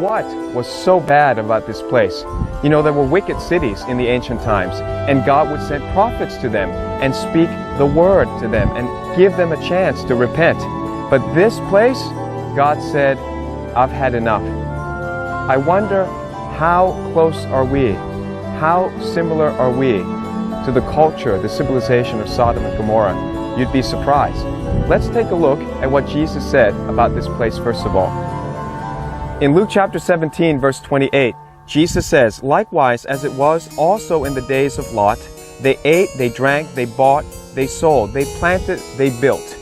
what was so bad about this place? You know, there were wicked cities in the ancient times, and God would send prophets to them and speak the word to them and give them a chance to repent. But this place, God said, I've had enough. I wonder, how close are we? How similar are we to the culture, the civilization of Sodom and Gomorrah? You'd be surprised. Let's take a look at what Jesus said about this place first of all. In Luke chapter 17, verse 28, Jesus says, "Likewise, as it was also in the days of Lot, they ate, they drank, they bought, they sold, they planted, they built.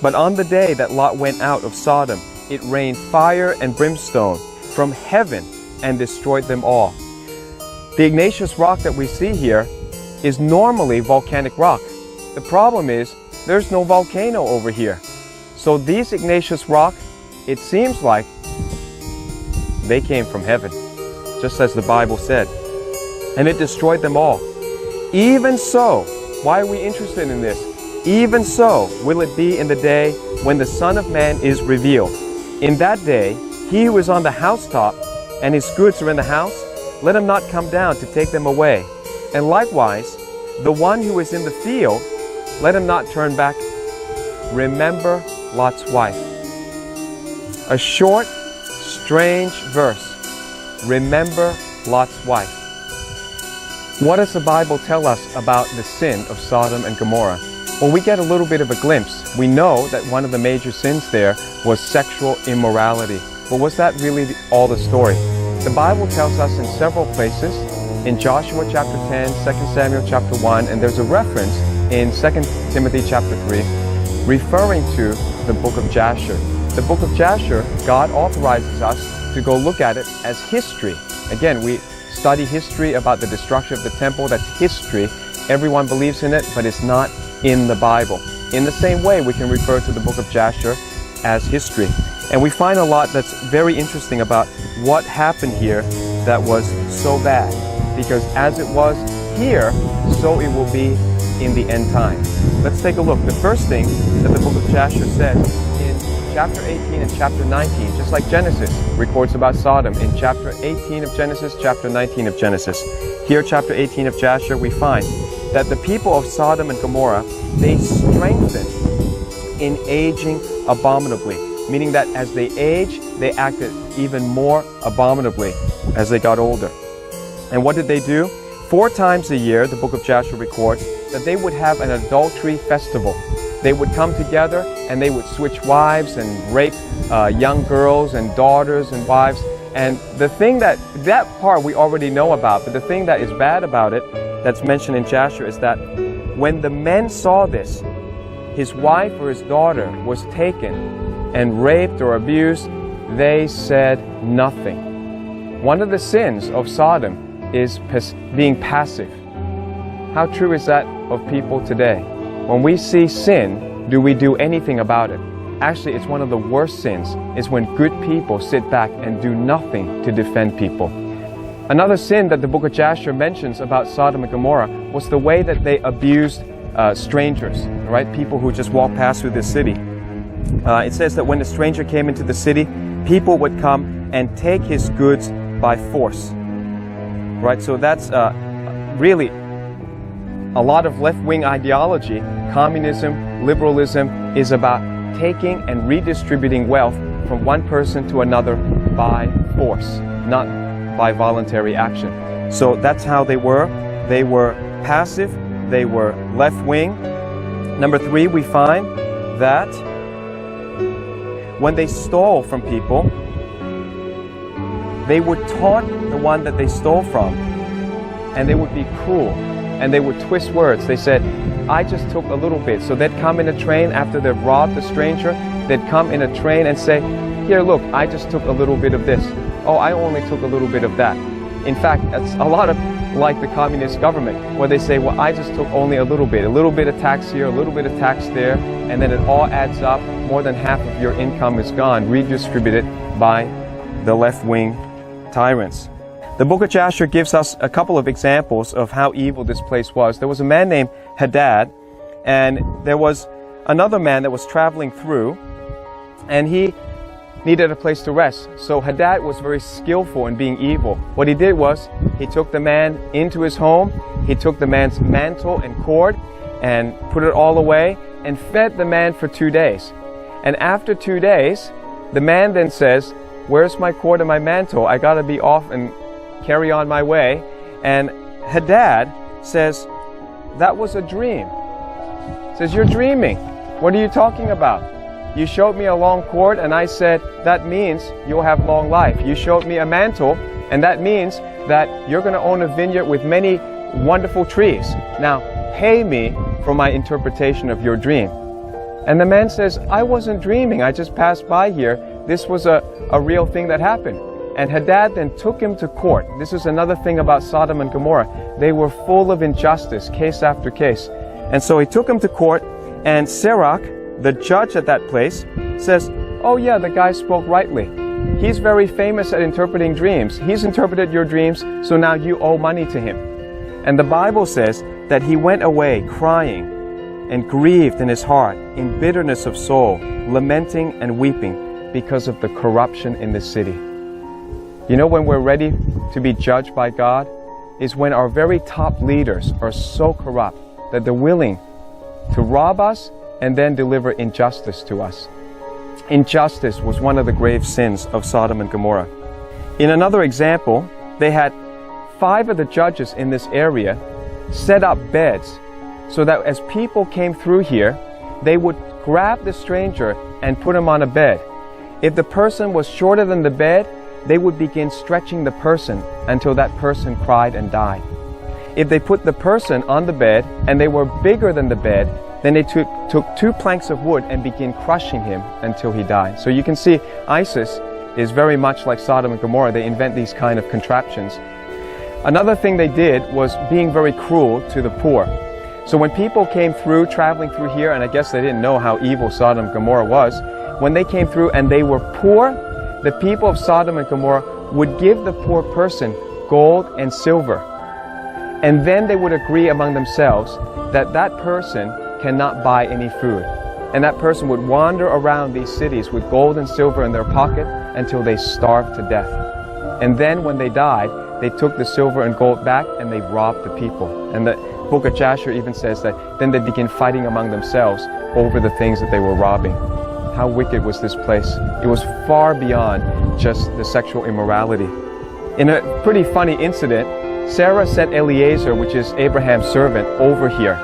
But on the day that Lot went out of Sodom, it rained fire and brimstone from heaven and destroyed them all." The igneous rock that we see here is normally volcanic rock. The problem is, there's no volcano over here. So these igneous rock, it seems like they came from heaven, just as the Bible said. And it destroyed them all. Even so, why are we interested in this? Even so will it be in the day when the Son of Man is revealed. In that day, he who is on the housetop and his goods are in the house, let him not come down to take them away. And likewise, the one who is in the field, let him not turn back. Remember Lot's wife. A short, strange verse. Remember Lot's wife. What does the Bible tell us about the sin of Sodom and Gomorrah? Well, we get a little bit of a glimpse. We know that one of the major sins there was sexual immorality. But was that really all the story? The Bible tells us in several places, in Joshua chapter 10, 2 Samuel chapter 1, and there's a reference in 2 Timothy chapter 3, referring to the book of Jasher. The book of Jasher, God authorizes us to go look at it as history. Again, we study history about the destruction of the temple. That's history. Everyone believes in it, but it's not in the Bible. In the same way, we can refer to the book of Jasher as history. And we find a lot that's very interesting about what happened here that was so bad. Because as it was here, so it will be in the end time. Let's take a look. The first thing that the book of Jasher said in chapter 18 and chapter 19, just like Genesis records about Sodom in chapter 18 of Genesis, chapter 19 of Genesis. Here, chapter 18 of Jasher, we find that the people of Sodom and Gomorrah, they strengthened in aging abominably, meaning that as they aged, they acted even more abominably as they got older. And what did they do? 4 times a year, the book of Jasher records, that they would have an adultery festival. They would come together and they would switch wives and rape young girls and daughters and wives. And the thing that part we already know about, but the thing that is bad about it, that's mentioned in Jasher, is that when the men saw this, his wife or his daughter was taken and raped or abused, they said nothing. One of the sins of Sodom is being passive. How true is that of people today? When we see sin, do we do anything about it? Actually, it's one of the worst sins is when good people sit back and do nothing to defend people. Another sin that the book of Jasher mentions about Sodom and Gomorrah was the way that they abused strangers, right? People who just walk past through the city. It says that when the stranger came into the city, people would come and take his goods by force. Right, so that's really a lot of left-wing ideology. Communism, liberalism is about taking and redistributing wealth from one person to another by force, not by voluntary action. So that's how they were. They were passive, they were left-wing. Number 3, we find that when they stole from people, they would taunt the one that they stole from, and they would be cruel, and they would twist words. They said, I just took a little bit. So they'd come in a train after they've robbed the stranger, they'd come in a train and say, here, look, I just took a little bit of this. Oh, I only took a little bit of that. In fact, it's a lot of like the communist government, where they say, well, I just took only a little bit of tax here, a little bit of tax there, and then it all adds up. More than half of your income is gone, redistributed by the left-wing tyrants. The book of Jasher gives us a couple of examples of how evil this place was. There was a man named Hadad, and there was another man that was traveling through, and he needed a place to rest. So Hadad was very skillful in being evil. What he did was, he took the man into his home, he took the man's mantle and cord, and put it all away, and fed the man for 2 days. And after 2 days, the man then says, "Where's my cord and my mantle? I gotta be off and carry on my way." And Hadad says, "That was a dream." Says, "You're dreaming. What are you talking about? You showed me a long cord, and I said, that means you'll have long life. You showed me a mantle, and that means that you're going to own a vineyard with many wonderful trees. Now, pay me for my interpretation of your dream." And the man says, "I wasn't dreaming. I just passed by here. This was a real thing that happened." And Hadad then took him to court. This is another thing about Sodom and Gomorrah. They were full of injustice, case after case. And so he took him to court, and Sirach, the judge at that place, says, "Oh yeah, the guy spoke rightly. He's very famous at interpreting dreams. He's interpreted your dreams, so now you owe money to him." And the Bible says that he went away crying and grieved in his heart, in bitterness of soul, lamenting and weeping because of the corruption in the city. You know when we're ready to be judged by God is when our very top leaders are so corrupt that they're willing to rob us and then deliver injustice to us. Injustice was one of the grave sins of Sodom and Gomorrah. In another example, they had 5 of the judges in this area set up beds so that as people came through here, they would grab the stranger and put him on a bed. If the person was shorter than the bed, they would begin stretching the person until that person cried and died. If they put the person on the bed and they were bigger than the bed, then they took 2 planks of wood and began crushing him until he died. So you can see ISIS is very much like Sodom and Gomorrah. They invent these kind of contraptions. Another thing they did was being very cruel to the poor. So when people came through, traveling through here, and I guess they didn't know how evil Sodom and Gomorrah was, when they came through and they were poor, the people of Sodom and Gomorrah would give the poor person gold and silver. And then they would agree among themselves that that person cannot buy any food. And that person would wander around these cities with gold and silver in their pocket until they starved to death. And then when they died, they took the silver and gold back and they robbed the people. And the book of Jasher even says that then they begin fighting among themselves over the things that they were robbing. How wicked was this place? It was far beyond just the sexual immorality. In a pretty funny incident, Sarah sent Eliezer, which is Abraham's servant, over here.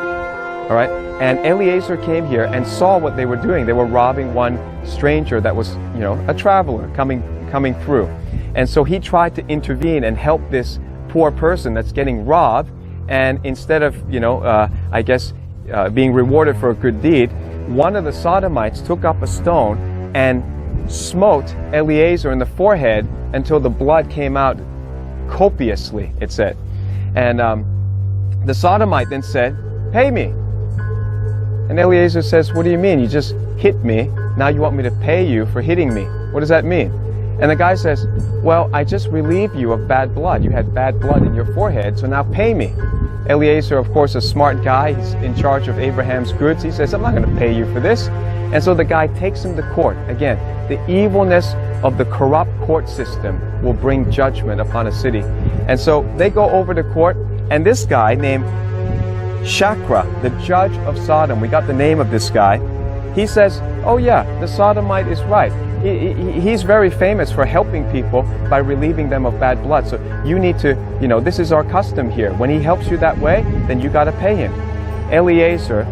All right? And Eliezer came here and saw what they were doing. They were robbing one stranger that was, a traveler coming through. And so he tried to intervene and help this poor person that's getting robbed. And instead of, being rewarded for a good deed, one of the Sodomites took up a stone and smote Eliezer in the forehead until the blood came out copiously, it said. And the Sodomite then said, "Pay me." And Eliezer says, "What do you mean? You just hit me. Now you want me to pay you for hitting me. What does that mean?" And the guy says, "Well, I just relieved you of bad blood. You had bad blood in your forehead, so now pay me." Eliezer, of course, a smart guy. He's in charge of Abraham's goods. He says, "I'm not going to pay you for this." And so the guy takes him to court. Again, the evilness of the corrupt court system will bring judgment upon a city. And so they go over to court, and this guy named Shakra, the judge of Sodom, we got the name of this guy, he says, "Oh yeah, the Sodomite is right. He's very famous for helping people by relieving them of bad blood. So you need to, this is our custom here. When he helps you that way, then you got to pay him." Eliezer,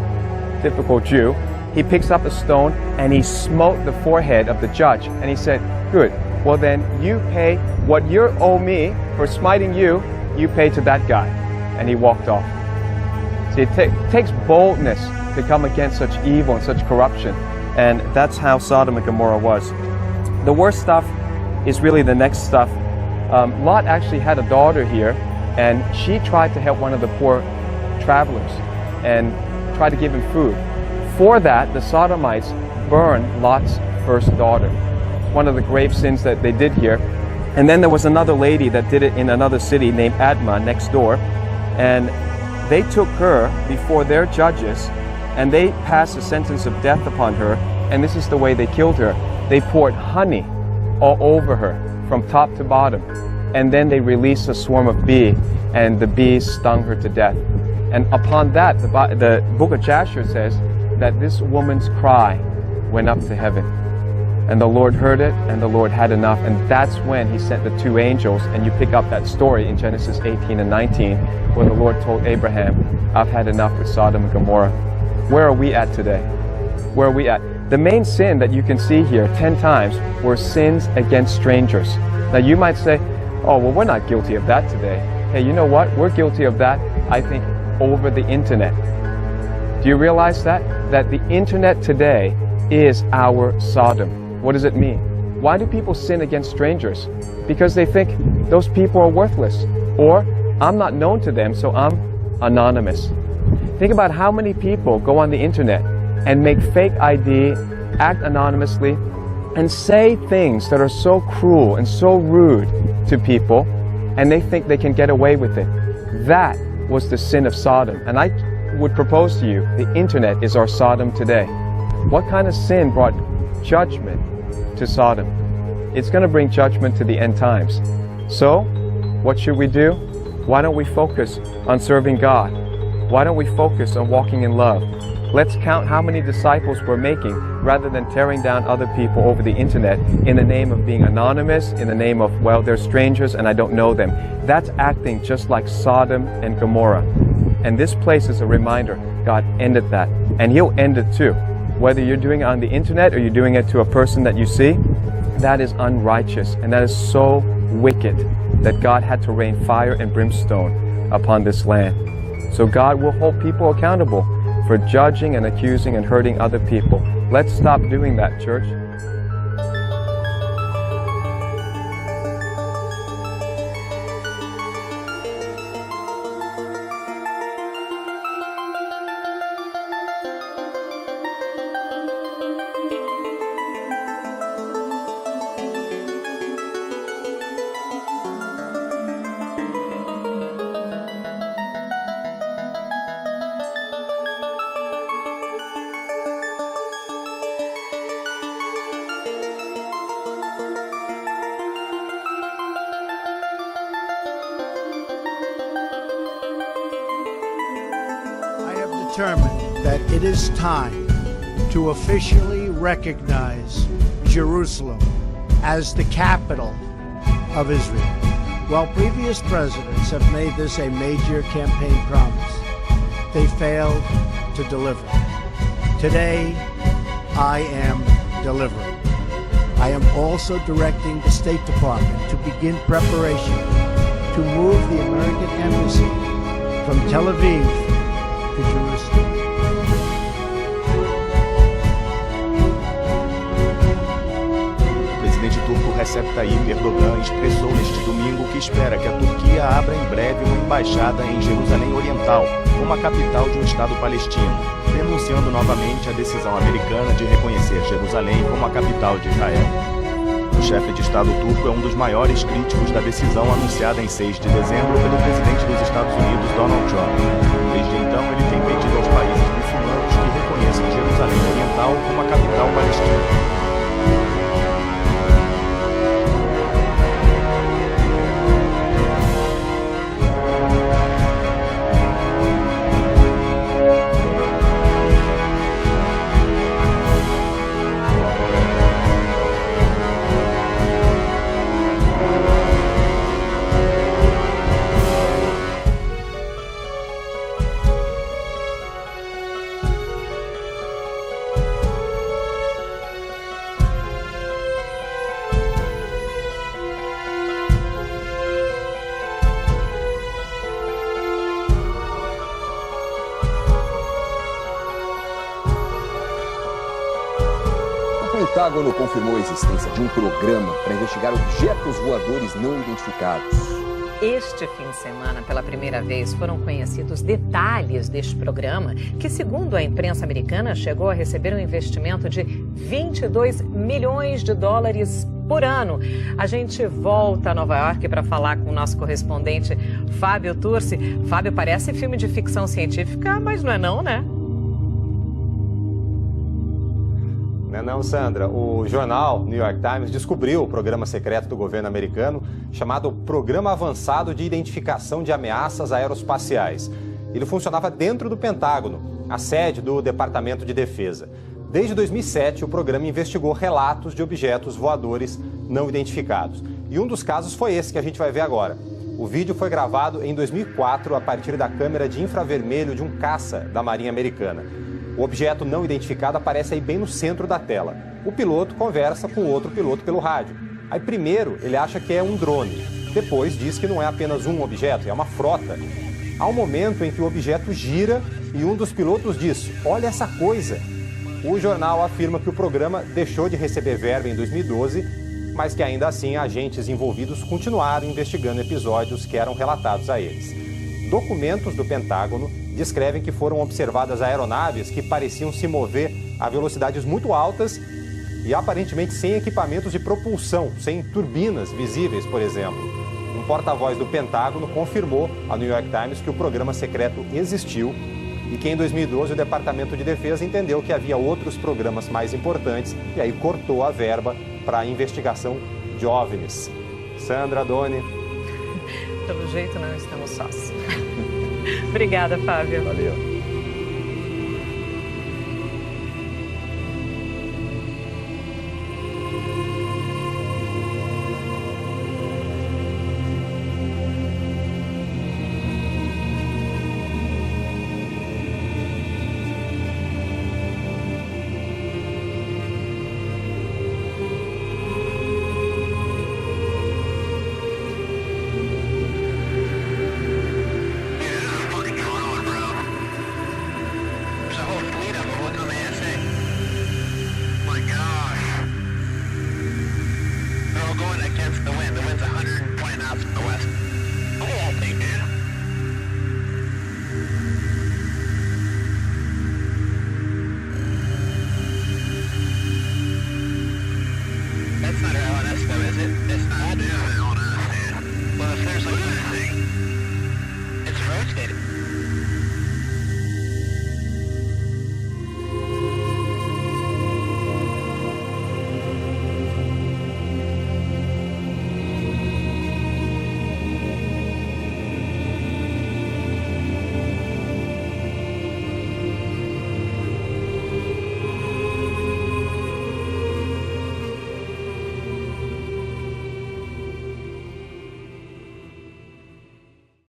typical Jew, he picks up a stone and he smote the forehead of the judge. And he said, "Good. Well then, you pay what you owe me for smiting you, you pay to that guy." And he walked off. See, it takes boldness to come against such evil and such corruption. And that's how Sodom and Gomorrah was. The worst stuff is really the next stuff. Lot actually had a daughter here, and she tried to help one of the poor travelers and tried to give him food. For that, the Sodomites burned Lot's first daughter. One of the grave sins that they did here. And then there was another lady that did it in another city named Admah next door. And they took her before their judges, and they passed a sentence of death upon her, and this is the way they killed her. They poured honey all over her, from top to bottom. And then they released a swarm of bees, and the bees stung her to death. And upon that, the book of Jasher says that this woman's cry went up to heaven. And the Lord heard it, and the Lord had enough. And that's when he sent the two angels. And you pick up that story in Genesis 18 and 19, where the Lord told Abraham, I've had enough with Sodom and Gomorrah. Where are we at today? Where are we at? The main sin that you can see here 10 times were sins against strangers. Now you might say, oh, well, we're not guilty of that today. Hey, you know what? We're guilty of that, I think, over the internet. Do you realize that? That the internet today is our Sodom. What does it mean? Why do people sin against strangers? Because they think those people are worthless, or I'm not known to them, so I'm anonymous. Think about how many people go on the internet and make fake ID, act anonymously, and say things that are so cruel and so rude to people, and they think they can get away with it. That was the sin of Sodom. And I would propose to you, the internet is our Sodom today. What kind of sin brought judgment to Sodom? It's going to bring judgment to the end times. So, what should we do? Why don't we focus on serving God? Why don't we focus on walking in love? Let's count how many disciples we're making rather than tearing down other people over the internet in the name of being anonymous, in the name of, well, they're strangers and I don't know them. That's acting just like Sodom and Gomorrah. And this place is a reminder, God ended that. And He'll end it too. Whether you're doing it on the internet or you're doing it to a person that you see, that is unrighteous and that is so wicked that God had to rain fire and brimstone upon this land. So God will hold people accountable for judging and accusing and hurting other people. Let's stop doing that, church. Determined that it is time to officially recognize Jerusalem as the capital of Israel. While previous presidents have made this a major campaign promise, they failed to deliver. Today, I am delivering. I am also directing the State Department to begin preparation to move the American embassy from Tel Aviv to Jerusalem. O presidente turco Recep Tayyip Erdogan expressou neste domingo que espera que a Turquia abra em breve uma embaixada em Jerusalém Oriental, como a capital de um Estado palestino, denunciando novamente a decisão americana de reconhecer Jerusalém como a capital de Israel. O chefe de Estado turco é um dos maiores críticos da decisão anunciada em 6 de dezembro pelo presidente dos Estados Unidos, Donald Trump. Desde então, ele tem pedido aos países muçulmanos que reconheçam Jerusalém Oriental como a capital palestina. O Pentágono confirmou a existência de um programa para investigar objetos voadores não identificados. Este fim de semana, pela primeira vez, foram conhecidos detalhes deste programa, que, segundo a imprensa americana, chegou a receber um investimento de 22 milhões de dólares por ano. A gente volta a Nova York para falar com o nosso correspondente Fábio Turci. Fábio, parece filme de ficção científica, mas não é não, né? Não, Sandra. O jornal New York Times descobriu o programa secreto do governo americano chamado Programa Avançado de Identificação de Ameaças Aeroespaciais. Ele funcionava dentro do Pentágono, a sede do Departamento de Defesa. Desde 2007, o programa investigou relatos de objetos voadores não identificados. E um dos casos foi esse que a gente vai ver agora. O vídeo foi gravado em 2004 a partir da câmera de infravermelho de um caça da Marinha Americana. O objeto não identificado aparece aí bem no centro da tela. O piloto conversa com outro piloto pelo rádio. Aí primeiro ele acha que é um drone. Depois diz que não é apenas um objeto, é uma frota. Há um momento em que o objeto gira e um dos pilotos diz: "Olha essa coisa". O jornal afirma que o programa deixou de receber verba em 2012, mas que ainda assim agentes envolvidos continuaram investigando episódios que eram relatados a eles. Documentos do Pentágono descrevem que foram observadas aeronaves que pareciam se mover a velocidades muito altas e aparentemente sem equipamentos de propulsão, sem turbinas visíveis, por exemplo. Um porta-voz do Pentágono confirmou ao New York Times que o programa secreto existiu e que em 2012 o Departamento de Defesa entendeu que havia outros programas mais importantes e aí cortou a verba para a investigação de OVNIs. Sandra, Doni. Pelo jeito não estamos sós. Obrigada, Fábio. Valeu.